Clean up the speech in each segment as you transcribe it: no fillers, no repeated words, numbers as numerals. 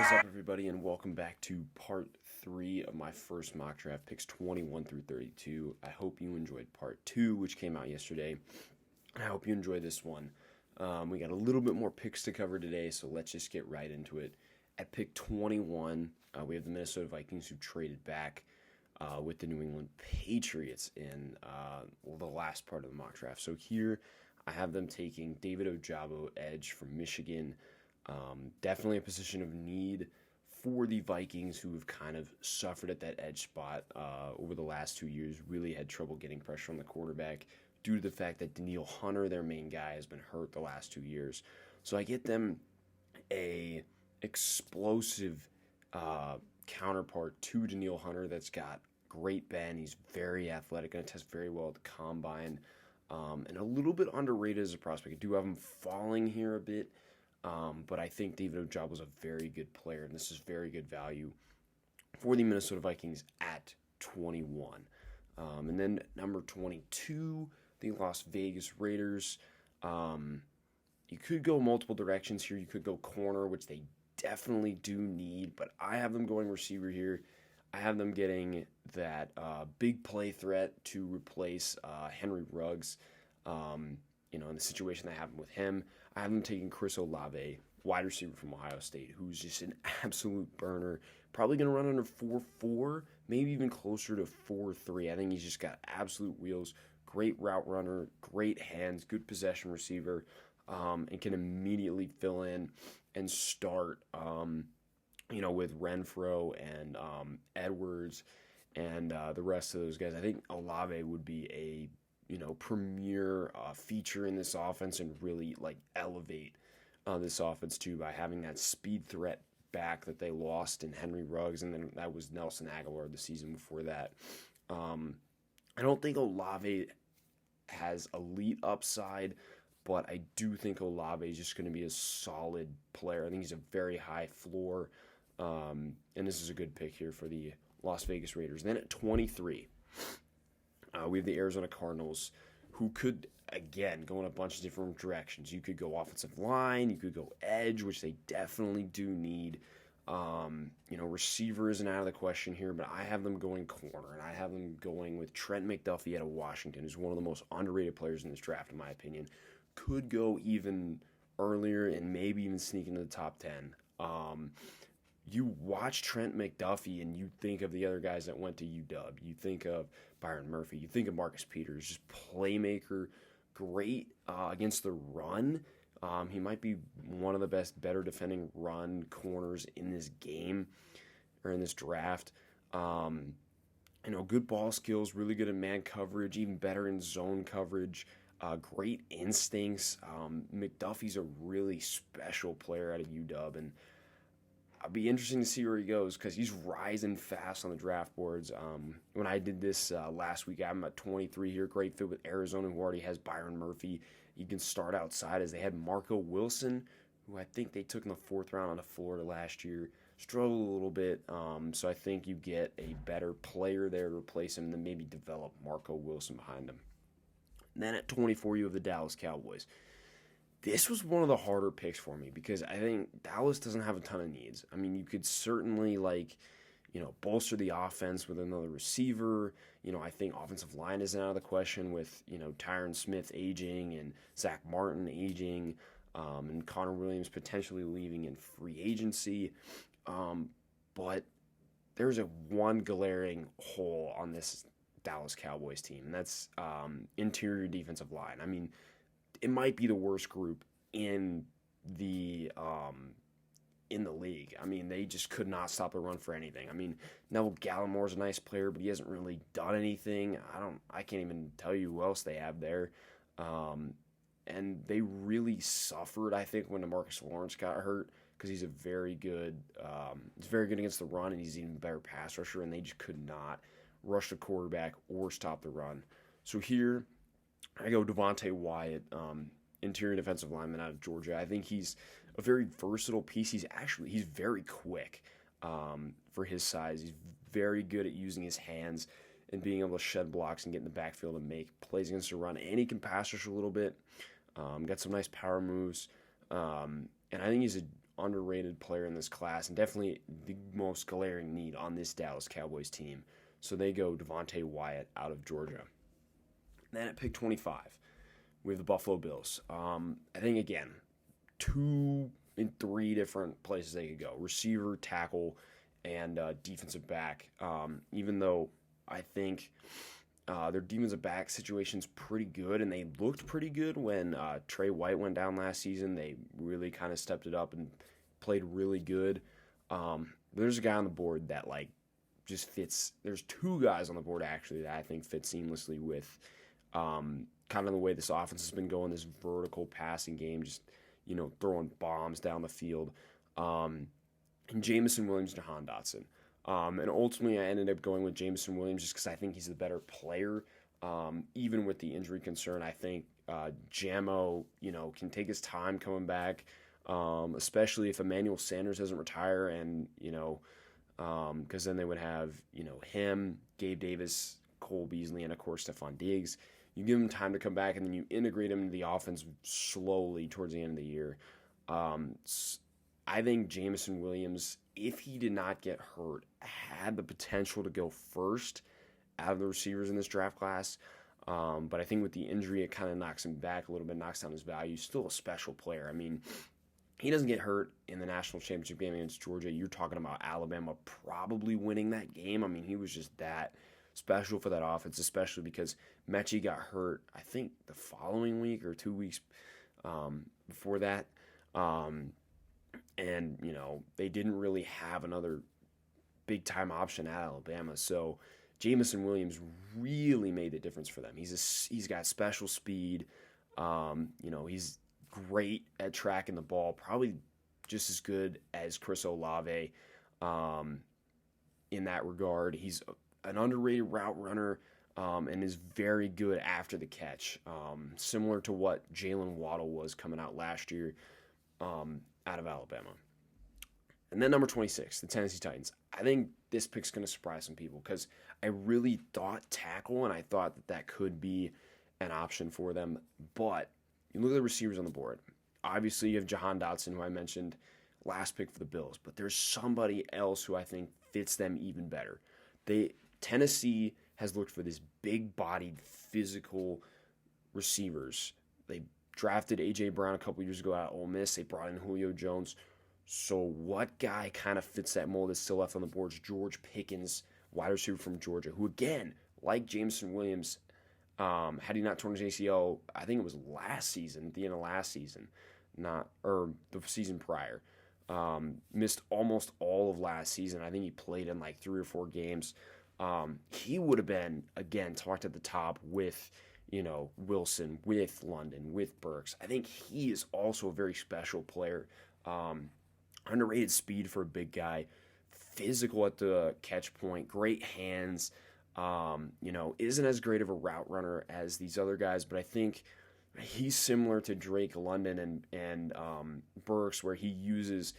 What is up, everybody, and welcome back to part 3 of my first mock draft, picks 21 through 32. I hope you enjoyed part 2, which came out yesterday, and I hope you enjoy this one. We got a little bit more picks to cover today, so let's just get right into it. At pick 21, we have the Minnesota Vikings, who traded back with the New England Patriots in the last part of the mock draft. So here, I have them taking David Ojabo, edge from Michigan. Definitely a position of need for the Vikings, who have kind of suffered at that edge spot over the last 2 years. Really had trouble getting pressure on the quarterback due to the fact that Danielle Hunter, their main guy, has been hurt the last 2 years. So I get them a explosive counterpart to Danielle Hunter that's got great bend. He's very athletic, going to test very well at the combine, and a little bit underrated as a prospect. I do have him falling here a bit. But I think David Ojabo is a very good player, and this is very good value for the Minnesota Vikings at 21. And then number 22, the Las Vegas Raiders. You could go multiple directions here. You could go corner, which they definitely do need, but I have them going receiver here. I have them getting that big play threat to replace Henry Ruggs. In the situation that happened with him. I have him taking Chris Olave, wide receiver from Ohio State, who's just an absolute burner. Probably going to run under 4.4, maybe even closer to 4.3. I think he's just got absolute wheels, great route runner, great hands, good possession receiver, and can immediately fill in and start, with Renfro and Edwards and the rest of those guys. I think Olave would be a premier feature in this offense and really elevate this offense too by having that speed threat back that they lost in Henry Ruggs, and then that was Nelson Aguilar the season before that. I don't think Olave has elite upside, but I do think Olave is just going to be a solid player. I think he's a very high floor, and this is a good pick here for the Las Vegas Raiders. Then at 23, we have the Arizona Cardinals, who could, again, go in a bunch of different directions. You could go offensive line. You could go edge, which they definitely do need. Receiver isn't out of the question here, but I have them going corner, and I have them going with Trent McDuffie out of Washington, who's one of the most underrated players in this draft, in my opinion. Could go even earlier and maybe even sneak into the top 10. You watch Trent McDuffie and you think of the other guys that went to UW. You think of Byron Murphy. You think of Marcus Peters, just playmaker, great against the run. He might be one of the better defending run corners in this game or in this draft. Good ball skills, really good in man coverage, even better in zone coverage. Great instincts. McDuffie's a really special player out of UW, and I'll be interesting to see where he goes because he's rising fast on the draft boards. When I did this last week, I'm at 23 here. Great fit with Arizona, who already has Byron Murphy. You can start outside as they had Marco Wilson, who I think they took in the 4th round out of Florida last year. Struggled a little bit, so I think you get a better player there to replace him and then maybe develop Marco Wilson behind him. And then at 24, you have the Dallas Cowboys. This was one of the harder picks for me because I think Dallas doesn't have a ton of needs. I mean, you could certainly bolster the offense with another receiver. I think offensive line isn't out of the question with, Tyron Smith aging and Zach Martin aging, and Connor Williams potentially leaving in free agency. But there's one glaring hole on this Dallas Cowboys team, and that's interior defensive line. I mean, it might be the worst group in the league. I mean, they just could not stop the run for anything. I mean, Neville Gallimore's a nice player, but he hasn't really done anything. I can't even tell you who else they have there. And they really suffered, I think, when DeMarcus Lawrence got hurt because he's very good against the run, and he's even better pass rusher, and they just could not rush the quarterback or stop the run. So here, I go Devontae Wyatt, interior defensive lineman out of Georgia. I think he's a very versatile piece. He's very quick for his size. He's very good at using his hands and being able to shed blocks and get in the backfield and make plays against the run. And he can pass rush a little bit. Got some nice power moves. And I think he's an underrated player in this class and definitely the most glaring need on this Dallas Cowboys team. So they go Devontae Wyatt out of Georgia. Then at pick 25, we have the Buffalo Bills. I think, again, 2 in 3 different places they could go. Receiver, tackle, and defensive back. Even though I think their defensive back situation's pretty good, and they looked pretty good when Trey White went down last season. They really kind of stepped it up and played really good. There's a guy on the board that just fits. There's 2 guys on the board actually that I think fit seamlessly with kind of the way this offense has been going, this vertical passing game, just throwing bombs down the field. And Jameson Williams, Jahan Dotson. And ultimately, I ended up going with Jameson Williams just because I think he's the better player. Even with the injury concern, I think Jamo, can take his time coming back, especially if Emmanuel Sanders doesn't retire, and because then they would have him, Gabe Davis, Cole Beasley, and of course Stephon Diggs. You give him time to come back, and then you integrate him into the offense slowly towards the end of the year. I think Jameson Williams, if he did not get hurt, had the potential to go first out of the receivers in this draft class. But I think with the injury, it kind of knocks him back a little bit, knocks down his value. Still a special player. I mean, he doesn't get hurt in the national championship game against Georgia. You're talking about Alabama probably winning that game. I mean, he was just that special for that offense, especially because Mechie got hurt, I think, the following week or 2 weeks before that. And, they didn't really have another big-time option at Alabama. So Jameson Williams really made the difference for them. He's got special speed. He's great at tracking the ball, probably just as good as Chris Olave in that regard. He's an underrated route runner and is very good after the catch, similar to what Jalen Waddle was coming out last year out of Alabama. And then number 26, the Tennessee Titans. I think this pick's going to surprise some people because I really thought tackle, and I thought that could be an option for them. But you look at the receivers on the board. Obviously, you have Jahan Dotson, who I mentioned last pick for the Bills. But there's somebody else who I think fits them even better. Tennessee has looked for this big-bodied, physical receivers. They drafted A.J. Brown a couple years ago out of Ole Miss. They brought in Julio Jones. So what guy kind of fits that mold that's still left on the board is George Pickens, wide receiver from Georgia, who, again, like Jameson Williams, had he not torn his ACL, I think it was last season, at the end of last season, or the season prior. Missed almost all of last season. I think he played in 3 or 4 games. He would have been, again, talked at the top with, Wilson, with London, with Burks. I think he is also a very special player. Underrated speed for a big guy, physical at the catch point, great hands, isn't as great of a route runner as these other guys, but I think he's similar to Drake London and Burks, where he uses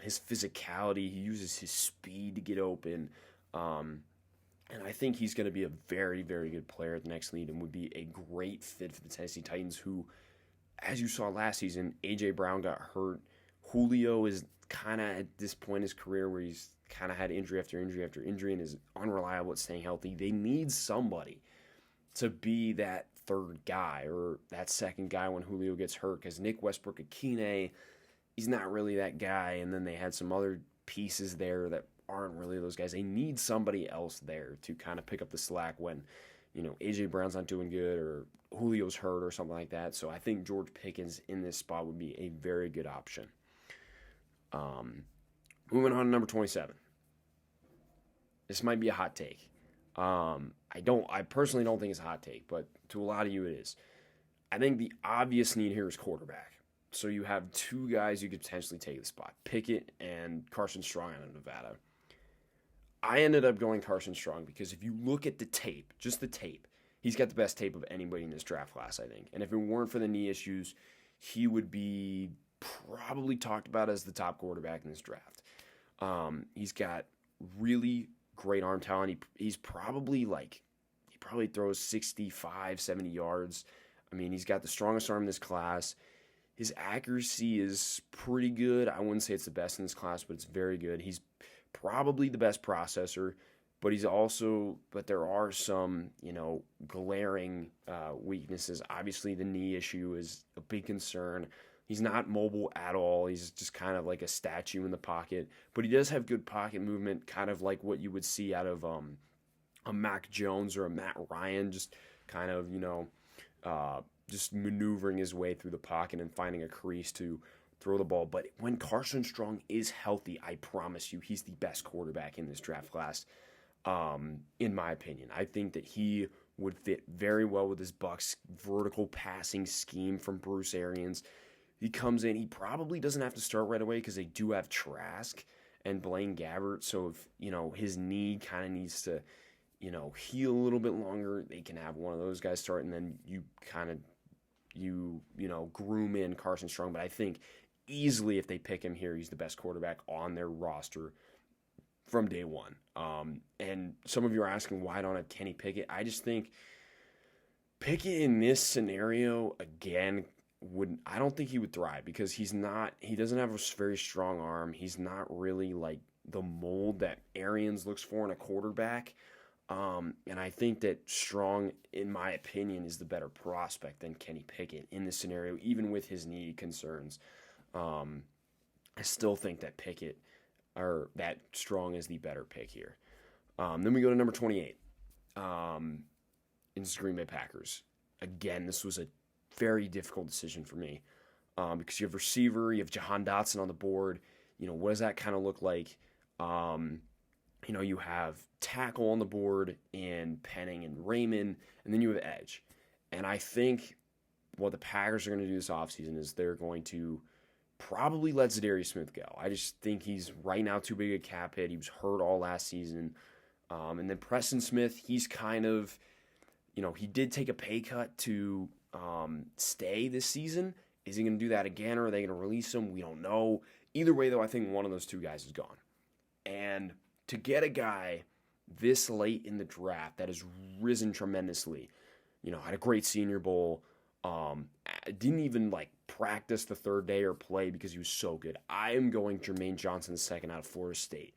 his physicality, he uses his speed to get open, and I think he's going to be a very, very good player at the next league and would be a great fit for the Tennessee Titans, who, as you saw last season, A.J. Brown got hurt. Julio is kind of at this point in his career where he's kind of had injury after injury after injury and is unreliable at staying healthy. They need somebody to be that third guy or that second guy when Julio gets hurt, because Nick Westbrook-Akine, he's not really that guy, and then they had some other pieces there that aren't really those guys. They need somebody else there to kind of pick up the slack when, A.J. Brown's not doing good or Julio's hurt or something like that. So I think George Pickens in this spot would be a very good option. Moving on to number 27. This might be a hot take. I personally don't think it's a hot take, but to a lot of you it is. I think the obvious need here is quarterback. So you have 2 guys you could potentially take the spot, Pickett and Carson Strong out of Nevada. I ended up going Carson Strong because if you look at the tape, just the tape, he's got the best tape of anybody in this draft class, I think. And if it weren't for the knee issues, he would be probably talked about as the top quarterback in this draft. He's got really great arm talent. He's probably he probably throws 65, 70 yards. I mean, he's got the strongest arm in this class. His accuracy is pretty good. I wouldn't say it's the best in this class, but it's very good. He's probably the best processor, but there are some, glaring weaknesses. Obviously, the knee issue is a big concern. He's not mobile at all. He's just kind of like a statue in the pocket, but he does have good pocket movement, kind of like what you would see out of a Mac Jones or a Matt Ryan, just kind of, just maneuvering his way through the pocket and finding a crease to throw the ball. But when Carson Strong is healthy, I promise you, he's the best quarterback in this draft class, in my opinion. I think that he would fit very well with his Bucs vertical passing scheme from Bruce Arians. He comes in, he probably doesn't have to start right away because they do have Trask and Blaine Gabbert. So if, his knee kind of needs to, heal a little bit longer, they can have one of those guys start, and then you kind of, groom in Carson Strong. But I think easily if they pick him here, he's the best quarterback on their roster from day one. And some of you are asking why I don't have Kenny Pickett. I just think Pickett in this scenario, again, I don't think he would thrive because he doesn't have a very strong arm. He's not really like the mold that Arians looks for in a quarterback. And I think that Strong, in my opinion, is the better prospect than Kenny Pickett in this scenario, even with his knee concerns. I still think that that Strong is the better pick here. Then we go to number 28. It's Green Bay Packers. Again, this was a very difficult decision for me because you have receiver, you have Jahan Dotson on the board. What does that kind of look like? You have tackle on the board in Penning and Raymond, and then you have edge. And I think what the Packers are going to do this offseason is they're going to probably let Zadarius Smith go. I just think he's right now too big a cap hit. He was hurt all last season. And then Preston Smith, he's kind of, he did take a pay cut to stay this season. Is he going to do that again, or are they going to release him? We don't know. Either way, though, I think one of those two guys is gone. And to get a guy this late in the draft that has risen tremendously, had a great Senior Bowl, didn't even practice the third day or play because he was so good. I am going Jermaine Johnson II out of Florida State.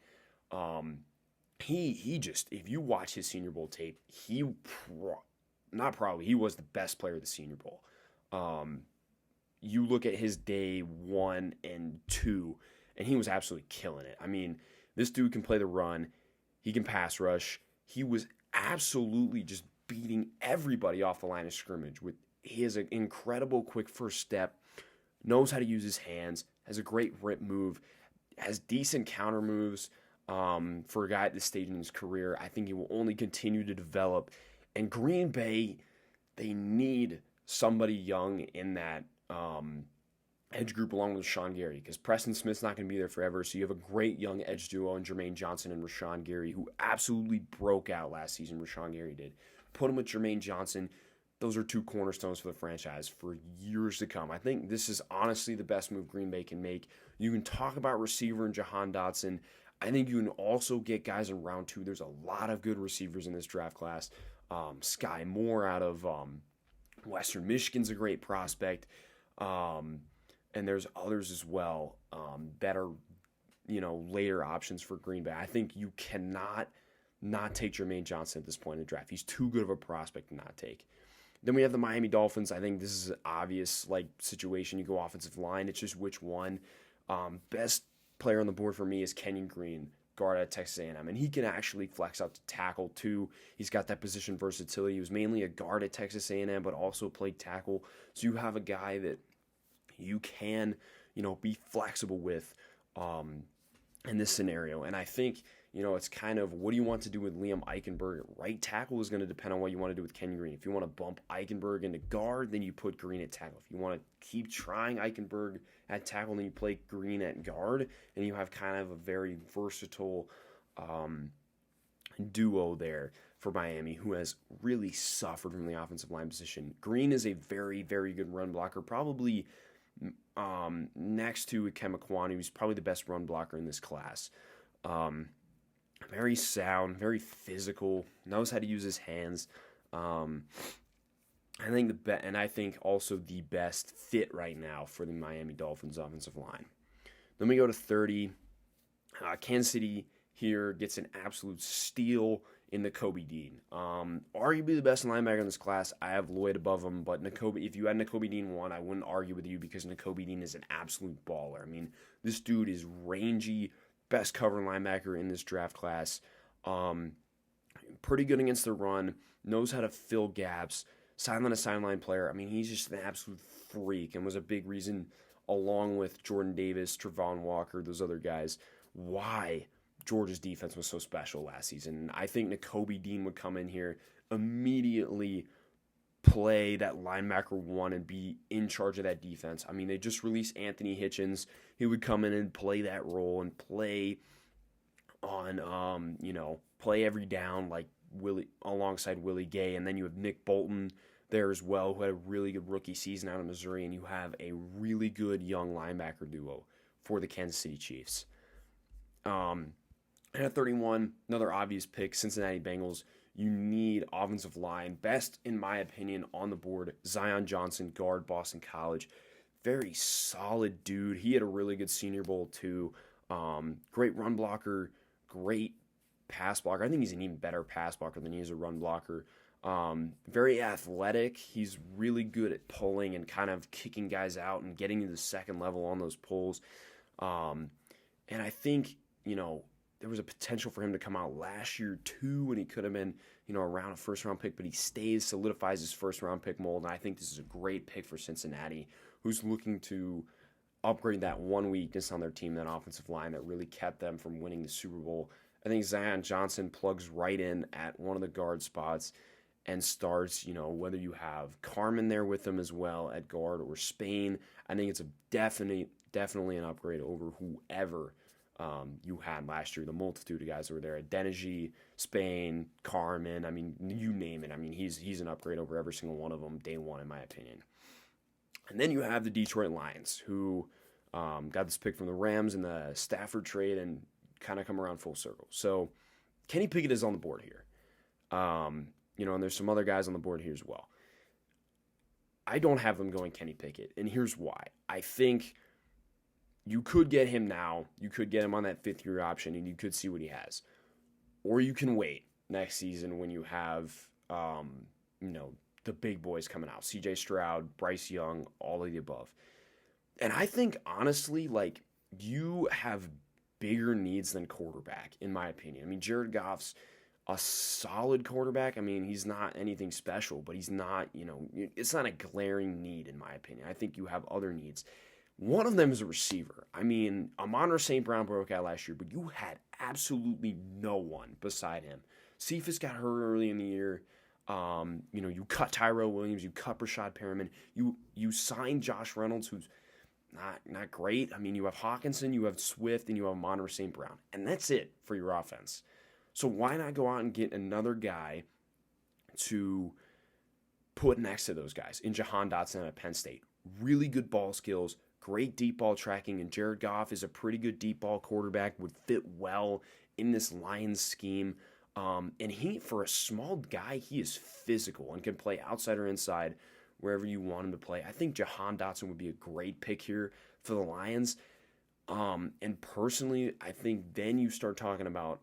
He just, if you watch his Senior Bowl tape, he was the best player of the Senior Bowl. You look at his day 1 and 2, and he was absolutely killing it. I mean, this dude can play the run. He can pass rush. He was absolutely just beating everybody off the line of scrimmage. He has an incredible quick first step, knows how to use his hands, has a great rip move, has decent counter moves for a guy at this stage in his career. I think he will only continue to develop. And Green Bay, they need somebody young in that edge group along with Rashawn Gary, because Preston Smith's not going to be there forever. So you have a great young edge duo in Jermaine Johnson and Rashawn Gary, who absolutely broke out last season. Rashawn Gary did. Put him with Jermaine Johnson. Those are two cornerstones for the franchise for years to come. I think this is honestly the best move Green Bay can make. You can talk about receiver and Jahan Dotson. I think you can also get guys in round 2. There's a lot of good receivers in this draft class. Sky Moore out of Western Michigan's a great prospect. And there's others as well that are, later options for Green Bay. I think you cannot not take Jermaine Johnson at this point in the draft. He's too good of a prospect to not take. Then we have the Miami Dolphins. I think this is an obvious situation. You go offensive line. It's just which one. Best player on the board for me is Kenyon Green, guard at Texas A&M, and he can actually flex out to tackle too. He's got that position versatility. He was mainly a guard at Texas A&M, but also played tackle. So you have a guy that you can, be flexible with in this scenario. And I think, it's kind of what do you want to do with Liam Eichenberg at right tackle is going to depend on what you want to do with Kenyon Green. If you want to bump Eichenberg into guard, then you put Green at tackle. If you want to keep trying Eichenberg at tackle, then you play Green at guard, and you have kind of a very versatile duo there for Miami, who has really suffered from the offensive line position. Green is a very, very good run blocker, probably next to Ikem Ekwonu, who's probably the best run blocker in this class. Very sound, very physical, knows how to use his hands. I think also the best fit right now for the Miami Dolphins offensive line. Then we go to 30. Kansas City here gets an absolute steal in Nakobe Dean. Arguably the best linebacker in this class. I have Lloyd above him, but if you had Nakobe Dean 1, I wouldn't argue with you because Nakobe Dean is an absolute baller. I mean, this dude is rangy, best cover linebacker in this draft class. Pretty good against the run, knows how to fill gaps, sideline player. I mean, he's just an absolute freak and was a big reason, along with Jordan Davis, Travon Walker, those other guys, why Georgia's defense was so special last season. I think Nakobe Dean would come in here, immediately play that linebacker 1 and be in charge of that defense. I mean, they just released Anthony Hitchens. He would come in and play that role and play on, play every down like alongside Willie Gay. And then you have Nick Bolton there as well, who had a really good rookie season out of Missouri. And you have a really good young linebacker duo for the Kansas City Chiefs. And at 31, another obvious pick, Cincinnati Bengals. You need offensive line. Best, in my opinion, on the board, Zion Johnson, guard, Boston College. Very solid dude. He had a really good Senior Bowl, too. Great run blocker, great pass blocker. I think he's an even better pass blocker than he is a run blocker. Very athletic. He's really good at pulling and kind of kicking guys out and getting to the second level on those pulls. And I think, there was a potential for him to come out last year too, when he could have been, around a first-round pick, but he solidifies his first-round pick mold, and I think this is a great pick for Cincinnati, who's looking to upgrade that one weakness on their team, that offensive line that really kept them from winning the Super Bowl. I think Zion Johnson plugs right in at one of the guard spots and starts, whether you have Carmen there with him as well at guard or Spain. I think it's a definitely an upgrade over whoever you had last year. The multitude of guys that were there: Adeniji, Spain, Carmen. I mean, you name it. I mean, he's an upgrade over every single one of them day one, in my opinion. And then you have the Detroit Lions, who got this pick from the Rams in the Stafford trade and kind of come around full circle. So Kenny Pickett is on the board here. And there's some other guys on the board here as well. I don't have them going Kenny Pickett, and here's why. I think you could get him now. You could get him on that fifth-year option, and you could see what he has. Or you can wait next season when you have, the big boys coming out. C.J. Stroud, Bryce Young, all of the above. And I think, honestly, you have bigger needs than quarterback, in my opinion. I mean, Jared Goff's a solid quarterback. I mean, he's not anything special, but he's not, it's not a glaring need, in my opinion. I think you have other needs. One of them is a receiver. I mean, Amon-Ra St. Brown broke out last year, but you had absolutely no one beside him. Cephas got hurt early in the year. You cut Tyrell Williams, you cut Brashad Perriman, you signed Josh Reynolds, who's not great. I mean, you have Hawkinson, you have Swift, and you have Amon-Ra St. Brown, and that's it for your offense. So why not go out and get another guy to put next to those guys in Jahan Dotson at Penn State? Really good ball skills, great deep ball tracking, and Jared Goff is a pretty good deep ball quarterback, would fit well in this Lions scheme. And he, for a small guy, he is physical and can play outside or inside wherever you want him to play. I think Jahan Dotson would be a great pick here for the Lions. And personally, I think then you start talking about,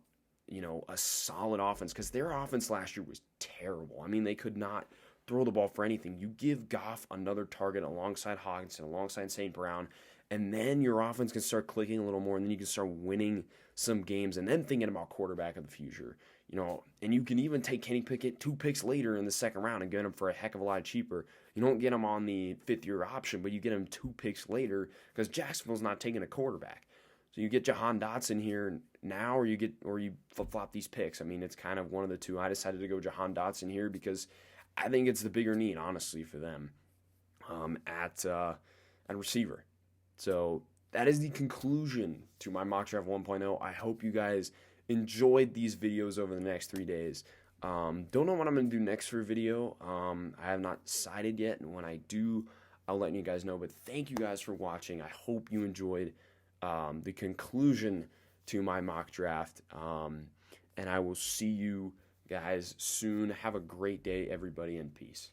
a solid offense, because their offense last year was terrible. I mean, they could not throw the ball for anything. You give Goff another target alongside Hawkinson, alongside St. Brown, and then your offense can start clicking a little more, and then you can start winning some games, and then thinking about quarterback of the future. And you can even take Kenny Pickett 2 picks later in the second round and get him for a heck of a lot cheaper. You don't get him on the fifth-year option, but you get him 2 picks later because Jacksonville's not taking a quarterback. So you get Jahan Dotson here now, or you flip-flop these picks. I mean, it's kind of one of the two. I decided to go Jahan Dotson here because I think it's the bigger need, honestly, for them at receiver. So that is the conclusion to my mock draft 1.0. I hope you guys enjoyed these videos over the next 3 days. Don't know what I'm going to do next for a video. I have not decided yet, and when I do, I'll let you guys know. But thank you guys for watching. I hope you enjoyed the conclusion to my mock draft, and I will see you guys soon. Have a great day, everybody, and peace.